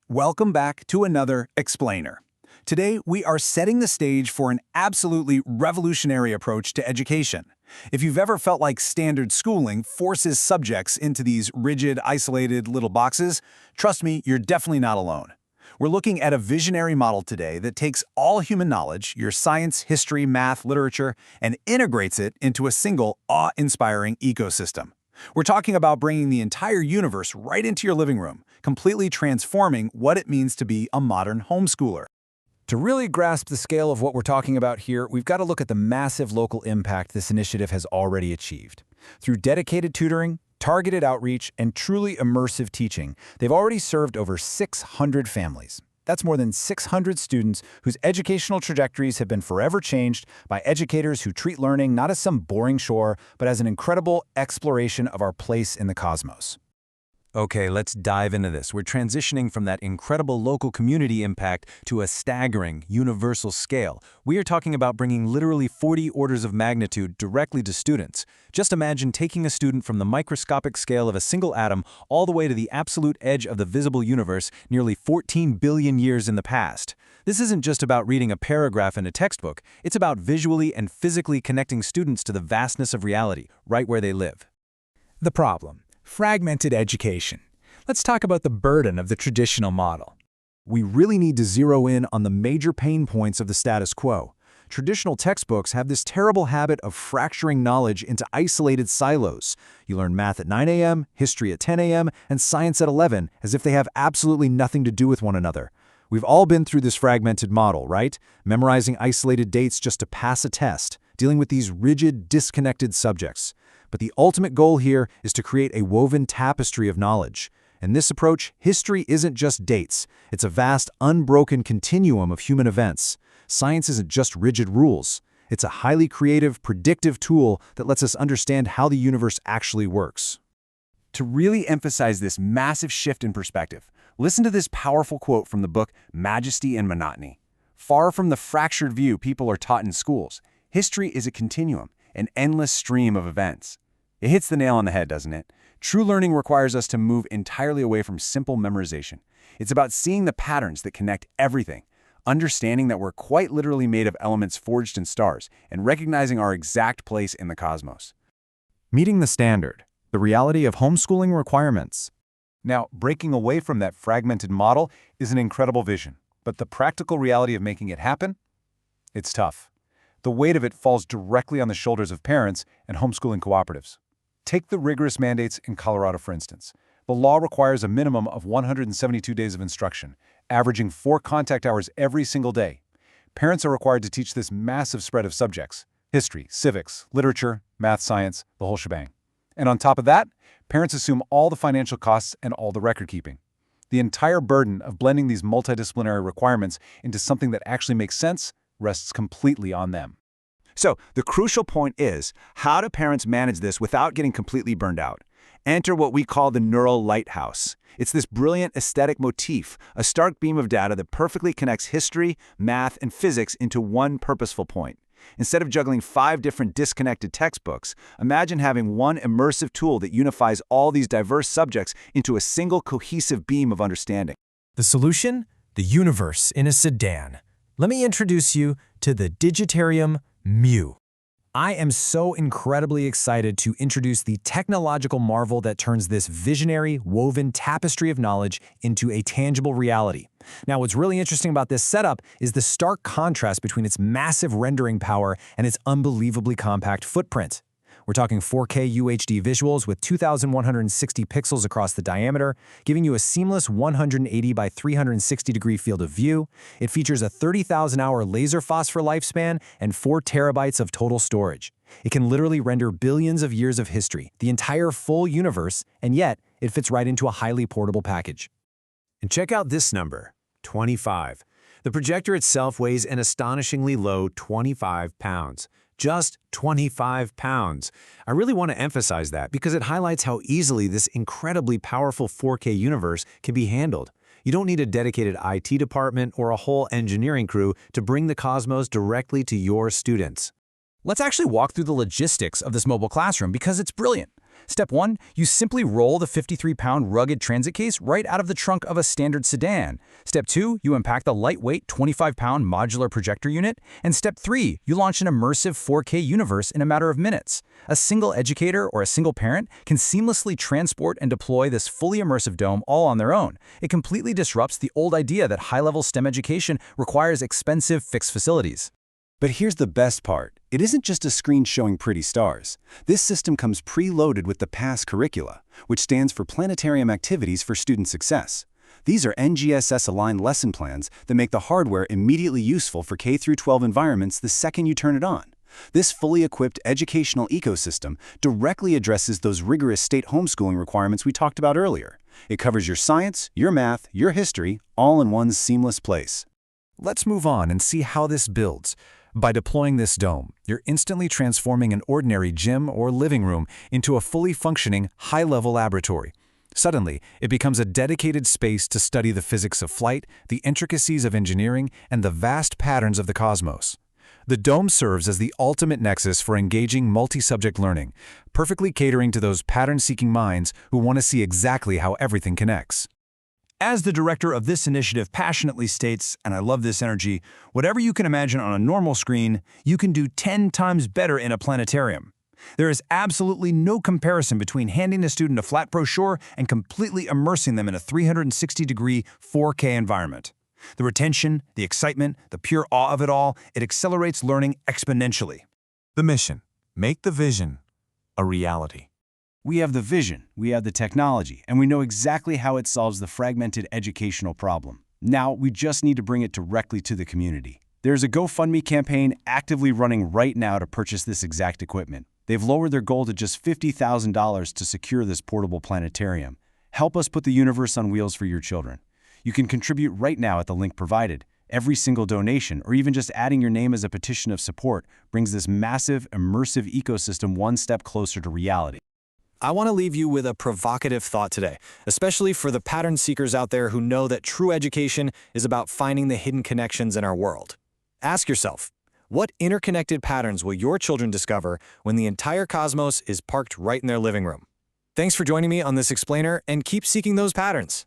Welcome back to another Explainer. Today, we are setting the stage for an absolutely revolutionary approach to education. If you've ever felt like standard schooling forces subjects into these rigid, isolated little boxes, trust me, you're definitely not alone. We're looking at a visionary model today that takes all human knowledge, your science, history, math, literature, and integrates it into a single, awe-inspiring ecosystem. We're talking about bringing the entire universe right into your living room, completely transforming what it means to be a modern homeschooler. To really grasp the scale of what we're talking about here, we've got to look at the massive local impact this initiative has already achieved. Through dedicated tutoring, targeted outreach, and truly immersive teaching, they've already served over 600 families. That's more than 600 students whose educational trajectories have been forever changed by educators who treat learning not as some boring chore, but as an incredible exploration of our place in the cosmos. Okay, let's dive into this. We're transitioning from that incredible local community impact to a staggering, universal scale. We are talking about bringing literally 40 orders of magnitude directly to students. Just imagine taking a student from the microscopic scale of a single atom all the way to the absolute edge of the visible universe, nearly 14 billion years in the past. This isn't just about reading a paragraph in a textbook. It's about visually and physically connecting students to the vastness of reality, right where they live. The problem: fragmented education. Let's talk about the burden of the traditional model. We really need to zero in on the major pain points of the status quo. Traditional textbooks have this terrible habit of fracturing knowledge into isolated silos. You learn math at 9 a.m., history at 10 a.m., and science at 11, as if they have absolutely nothing to do with one another. We've all been through this fragmented model, right? Memorizing isolated dates just to pass a test, dealing with these rigid, disconnected subjects. But the ultimate goal here is to create a woven tapestry of knowledge. In this approach, history isn't just dates. It's a vast, unbroken continuum of human events. Science isn't just rigid rules. It's a highly creative, predictive tool that lets us understand how the universe actually works. To really emphasize this massive shift in perspective, listen to this powerful quote from the book Majesty and Monotony. Far from the fractured view people are taught in schools, history is a continuum, an endless stream of events. It hits the nail on the head, doesn't it? True learning requires us to move entirely away from simple memorization. It's about seeing the patterns that connect everything, understanding that we're quite literally made of elements forged in stars, and recognizing our exact place in the cosmos. Meeting the standard, the reality of homeschooling requirements. Now, breaking away from that fragmented model is an incredible vision, but the practical reality of making it happen? It's tough. The weight of it falls directly on the shoulders of parents and homeschooling cooperatives. Take the rigorous mandates in Colorado, for instance. The law requires a minimum of 172 days of instruction, averaging 4 contact hours every single day. Parents are required to teach this massive spread of subjects: history, civics, literature, math, science, the whole shebang. And on top of that, parents assume all the financial costs and all the record keeping. The entire burden of blending these multidisciplinary requirements into something that actually makes sense rests completely on them. So, the crucial point is, how do parents manage this without getting completely burned out? Enter what we call the Neural Lighthouse. It's this brilliant aesthetic motif, a stark beam of data that perfectly connects history, math, and physics into one purposeful point. Instead of juggling 5 different disconnected textbooks, imagine having one immersive tool that unifies all these diverse subjects into a single cohesive beam of understanding. The solution? The universe in a sedan. Let me introduce you to the Digitarium Mu. I am so incredibly excited to introduce the technological marvel that turns this visionary, woven tapestry of knowledge into a tangible reality. Now, what's really interesting about this setup is the stark contrast between its massive rendering power and its unbelievably compact footprint. We're talking 4K UHD visuals with 2,160 pixels across the diameter, giving you a seamless 180 by 360 degree field of view. It features a 30,000-hour laser phosphor lifespan and 4 terabytes of total storage. It can literally render billions of years of history, the entire full universe, and yet it fits right into a highly portable package. And check out this number, 25. The projector itself weighs an astonishingly low 25 pounds. Just 25 pounds. I really want to emphasize that because it highlights how easily this incredibly powerful 4K universe can be handled. You don't need a dedicated IT department or a whole engineering crew to bring the cosmos directly to your students. Let's actually walk through the logistics of this mobile classroom because it's brilliant. Step 1, you simply roll the 53-pound rugged transit case right out of the trunk of a standard sedan. Step 2, you unpack the lightweight 25-pound modular projector unit. And Step 3, you launch an immersive 4K universe in a matter of minutes. A single educator or a single parent can seamlessly transport and deploy this fully immersive dome all on their own. It completely disrupts the old idea that high-level STEM education requires expensive fixed facilities. But here's the best part. It isn't just a screen showing pretty stars. This system comes preloaded with the PASS curricula, which stands for Planetarium Activities for Student Success. These are NGSS-aligned lesson plans that make the hardware immediately useful for K-12 environments the second you turn it on. This fully equipped educational ecosystem directly addresses those rigorous state homeschooling requirements we talked about earlier. It covers your science, your math, your history, all in one seamless place. Let's move on and see how this builds. By deploying this dome, you're instantly transforming an ordinary gym or living room into a fully functioning, high-level laboratory. Suddenly, it becomes a dedicated space to study the physics of flight, the intricacies of engineering, and the vast patterns of the cosmos. The dome serves as the ultimate nexus for engaging multi-subject learning, perfectly catering to those pattern-seeking minds who want to see exactly how everything connects. As the director of this initiative passionately states, and I love this energy, whatever you can imagine on a normal screen, you can do 10 times better in a planetarium. There is absolutely no comparison between handing a student a flat brochure and completely immersing them in a 360-degree 4K environment. The retention, the excitement, the pure awe of it all, it accelerates learning exponentially. The mission: make the vision a reality. We have the vision, we have the technology, and we know exactly how it solves the fragmented educational problem. Now, we just need to bring it directly to the community. There's a GoFundMe campaign actively running right now to purchase this exact equipment. They've lowered their goal to just $50,000 to secure this portable planetarium. Help us put the universe on wheels for your children. You can contribute right now at the link provided. Every single donation, or even just adding your name as a petition of support, brings this massive, immersive ecosystem one step closer to reality. I want to leave you with a provocative thought today, especially for the pattern seekers out there who know that true education is about finding the hidden connections in our world. Ask yourself, what interconnected patterns will your children discover when the entire cosmos is parked right in their living room? Thanks for joining me on this explainer, and keep seeking those patterns.